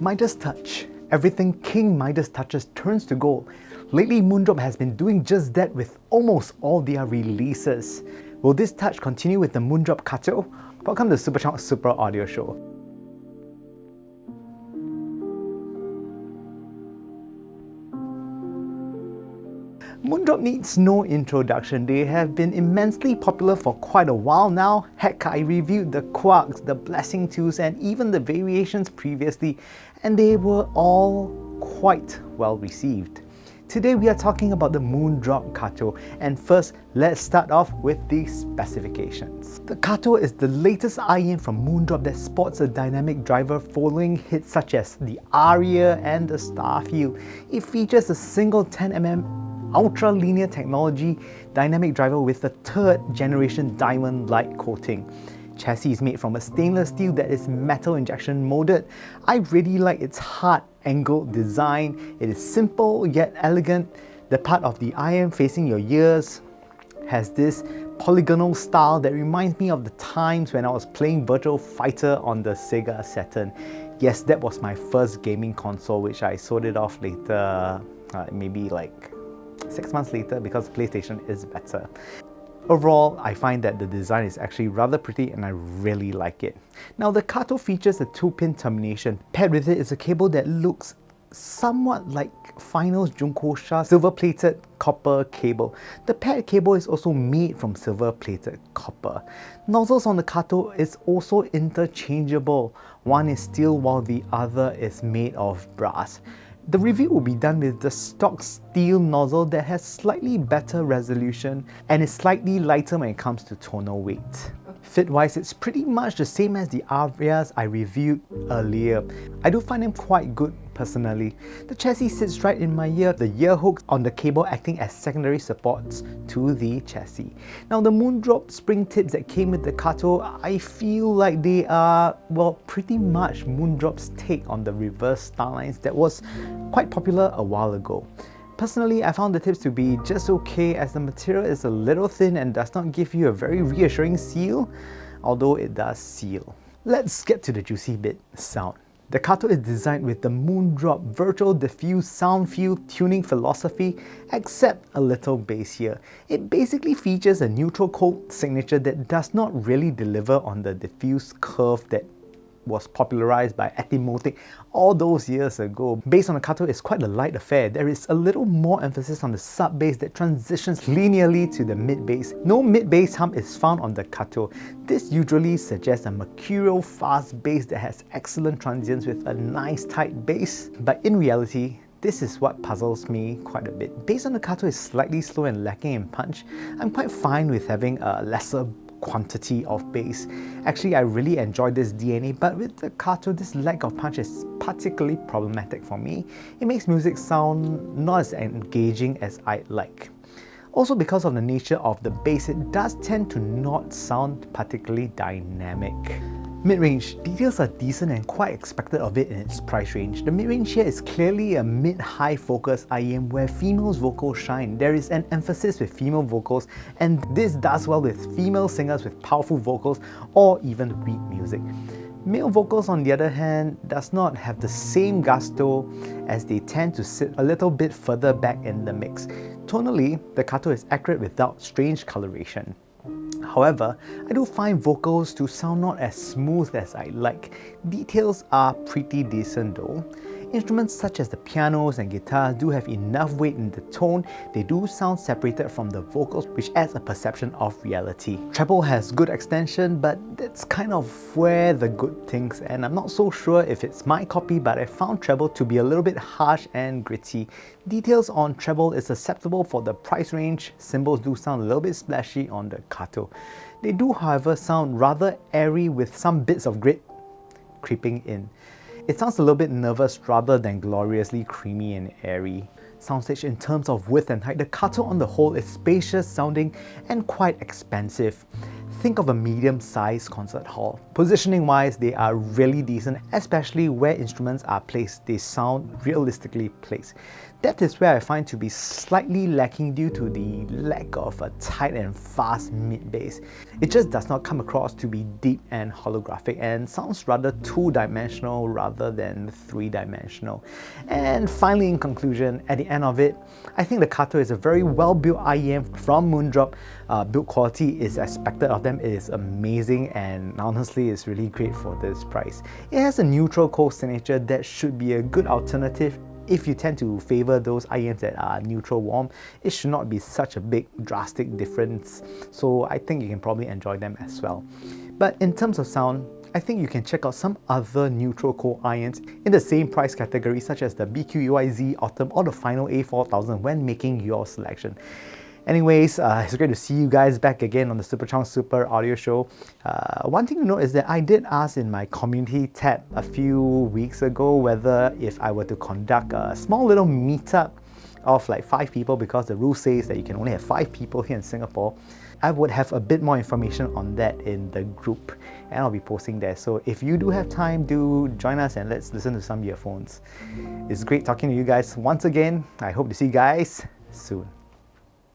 Midas Touch. Everything King Midas touches turns to gold. Lately, Moondrop has been doing just that with almost all their releases. Will this touch continue with the Moondrop Kato? Welcome to Superchunk Super Audio Show. Moondrop needs no introduction. They have been immensely popular for quite a while now. Heck, I reviewed the Quarks, the Blessing Tools, and even the variations previously, and they were all quite well received. Today we are talking about the Moondrop Kato, and first let's start off with the specifications. The Kato is the latest IEM from Moondrop that sports a dynamic driver following hits such as the Aria and the Starfield. It features a single 10mm ultra-linear technology dynamic driver with a third generation diamond light coating. Chassis is made from a stainless steel that is metal injection molded. I really like its hard angled design. It is simple yet elegant. The part of the IM facing your ears has this polygonal style that reminds me of the times when I was playing Virtua Fighter on the Sega Saturn. Yes, that was my first gaming console, which I sold it off later, maybe like 6 months later, because PlayStation is better. Overall, I find that the design is actually rather pretty and I really like it. Now, the Kato features a 2-pin termination. Paired with it is a cable that looks somewhat like Final's Junkosha silver-plated copper cable. The paired cable is also made from silver-plated copper. Nozzles on the Kato is also interchangeable. One is steel while the other is made of brass. The review will be done with the stock steel nozzle that has slightly better resolution and is slightly lighter when it comes to tonal weight. Fit-wise, it's pretty much the same as the Arias I reviewed earlier. I do find them quite good personally. The chassis sits right in my ear, the ear hooks on the cable acting as secondary supports to the chassis. Now, the Moondrop spring tips that came with the Kato, I feel like they are, well, pretty much Moondrop's take on the reverse starlines that was quite popular a while ago. Personally, I found the tips to be just okay as the material is a little thin and does not give you a very reassuring seal, although it does seal. Let's get to the juicy bit, sound. The Kato is designed with the Moondrop virtual diffuse sound field tuning philosophy, except a little bass here. It basically features a neutral cold signature that does not really deliver on the diffuse curve that was popularized by Etimotic all those years ago. Bass on the Kato is quite a light affair. There is a little more emphasis on the sub bass that transitions linearly to the mid bass. No mid bass hum is found on the Kato. This usually suggests a mercurial fast bass that has excellent transients with a nice tight bass, but in reality, this is what puzzles me quite a bit. Bass on the Kato is slightly slow and lacking in punch. I'm quite fine with having a lesser quantity of bass. Actually, I really enjoyed this DNA, but with the Kato, this lack of punch is particularly problematic for me. It makes music sound not as engaging as I'd like. Also, because of the nature of the bass, it does tend to not sound particularly dynamic. Mid-range. Details are decent and quite expected of it in its price range. The mid-range here is clearly a mid-high focus IEM where females' vocals shine. There is an emphasis with female vocals, and this does well with female singers with powerful vocals or even beat music. Male vocals, on the other hand, does not have the same gusto as they tend to sit a little bit further back in the mix. Tonally, the Kato is accurate without strange coloration. However, I do find vocals to sound not as smooth as I like. Details are pretty decent though. Instruments such as the pianos and guitars do have enough weight in the tone. They do sound separated from the vocals, which adds a perception of reality. Treble has good extension, but that's kind of where the good things end. I'm not so sure if it's my copy, but I found treble to be a little bit harsh and gritty. Details on treble is acceptable for the price range. Cymbals do sound a little bit splashy on the Kato. They do, however, sound rather airy with some bits of grit creeping in. It sounds a little bit nervous rather than gloriously creamy and airy. Soundstage in terms of width and height, the Kato on the whole is spacious sounding and quite expansive. think of a medium-sized concert hall. Positioning-wise, they are really decent, especially where instruments are placed. They sound realistically placed. Depth is where I find to be slightly lacking due to the lack of a tight and fast mid-bass. It just does not come across to be deep and holographic and sounds rather two-dimensional rather than three-dimensional. And finally, in conclusion, at the end of it, I think the Kato is a very well-built IEM from Moondrop. Build quality is expected of them. It is amazing and honestly it's really great for this price. It has a neutral cold signature that should be a good alternative. If you tend to favor those IEMs that are neutral warm, it should not be such a big drastic difference, so I think you can probably enjoy them as well. But in terms of sound, I think you can check out some other neutral cold IEMs in the same price category, such as the BQUIZ Autumn or the Final A4000 when making your selection. Anyways, it's great to see you guys back again on the Superchunk Super Audio Show. One thing to note is that I did ask in my community tab a few weeks ago whether if I were to conduct a small little meetup of like 5 people, because the rule says that you can only have 5 people here in Singapore, I would have a bit more information on that in the group and I'll be posting there. So if you do have time, do join us and let's listen to some earphones. It's great talking to you guys once again. I hope to see you guys soon.